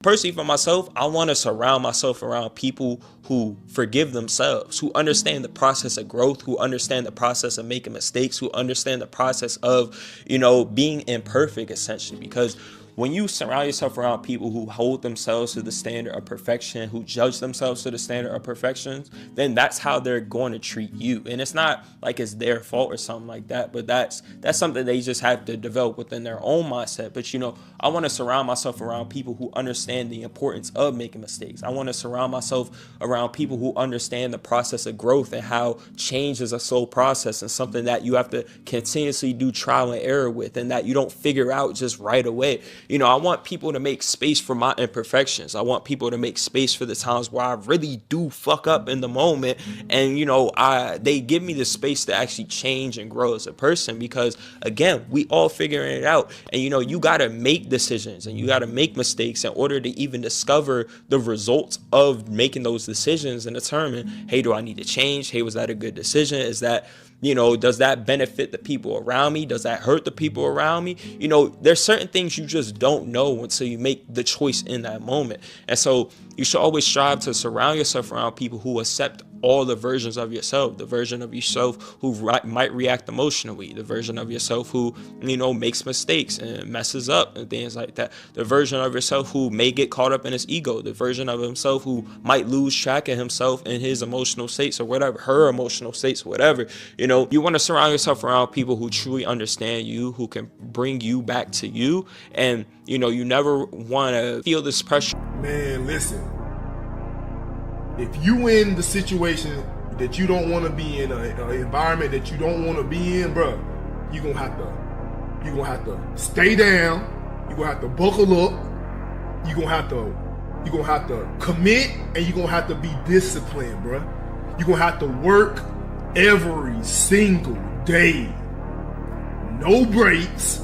Personally, for myself, I want to surround myself around people who forgive themselves, who understand the process of growth, who understand the process of making mistakes, who understand the process of, being imperfect, essentially. Because when you surround yourself around people who hold themselves to the standard of perfection, who judge themselves to the standard of perfection, then that's how they're going to treat you. And it's not like it's their fault or something like that, but that's something they just have to develop within their own mindset. But I want to surround myself around people who understand the importance of making mistakes. I want to surround myself around people who understand the process of growth and how change is a slow process and something that you have to continuously do trial and error with, and that you don't figure out just right away. I want people to make space for my imperfections. I want people to make space for the times where I really do fuck up in the moment. And, they give me the space to actually change and grow as a person, because again, we all figuring it out. And, you got to make decisions and you got to make mistakes in order to even discover the results of making those decisions and determine, hey, do I need to change? Hey, was that a good decision? Is that, does that benefit the people around me? Does that hurt the people around me? There's certain things you just don't know until you make the choice in that moment. And so you should always strive to surround yourself around people who accept all the versions of yourself, the version of yourself who might react emotionally, the version of yourself who, makes mistakes and messes up and things like that, the version of yourself who may get caught up in his ego, the version of himself who might lose track of himself in his emotional states or whatever, her emotional states, whatever. You want to surround yourself around people who truly understand you, who can bring you back to you. And, you never want to feel this pressure. Man, listen. If you in the situation that you don't want to be in, an environment that you don't want to be in, bro, you're gonna have to stay down. You're gonna have to buckle up. You're gonna have to commit, and you're gonna have to be disciplined, bro. You're gonna have to work every single day. No breaks.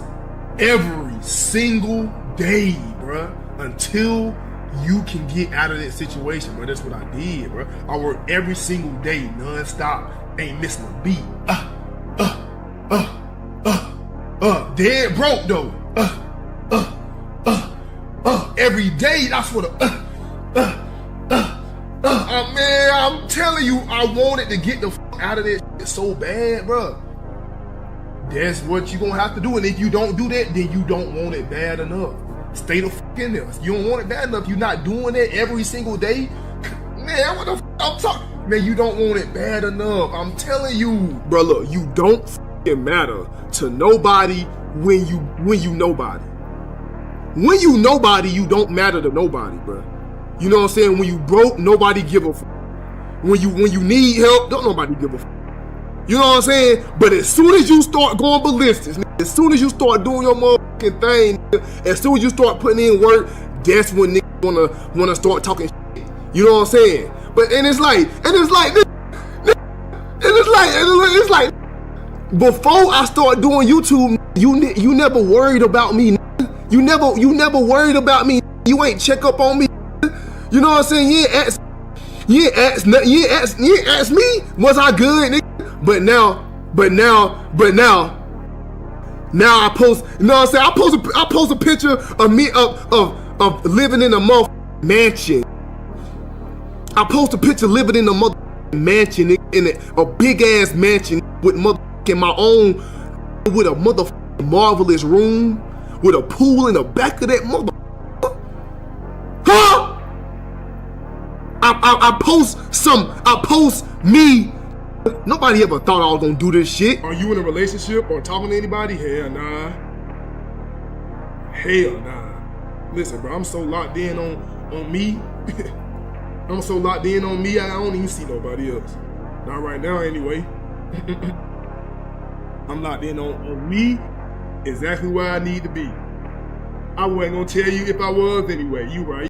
Every single day, bro, until you can get out of that situation, bro. That's what I did, bro. I worked every single day, non-stop, ain't missing a beat. Dead broke though. Every day, that's what man, I'm telling you, I wanted to get the out of that shit so bad, bro. That's what you gonna have to do, and if you don't do that, then you don't want it bad enough. Stay the fuck in there. You don't want it bad enough. You're not doing it every single day. Man, what the fuck I'm talking? Man, you don't want it bad enough. I'm telling you, bro. Look, you don't fucking matter to nobody when you nobody. When you nobody, you don't matter to nobody, bro. You know what I'm saying? When you broke, nobody give a fuck. When you need help, don't nobody give a fuck. You know what I'm saying? But as soon as you start going ballistics, as soon as you start doing your motherfucking thing, as soon as you start putting in work, that's when niggas wanna start talking shit. You know what I'm saying? It's like before I start doing YouTube, you never worried about me. You never worried about me. You ain't check up on me. You know what I'm saying? You ain't ask me, was I good, nigga? But now I post, you know what I'm saying? I post a picture of me of living in a motherfucking mansion. I post a picture living in a motherfucking mansion, nigga, in a big ass mansion with motherfucking my own, with a motherfucking marvelous room, with a pool in the back of that motherfucker. Huh? I post me. Nobody ever thought I was gonna do this shit. Are you in a relationship or talking to anybody? Hell nah. Hell nah. Listen, bro, I'm so locked in on me. I'm so locked in on me, I don't even see nobody else. Not right now, anyway. I'm locked in on me, exactly where I need to be. I wasn't gonna tell you if I was anyway. You right.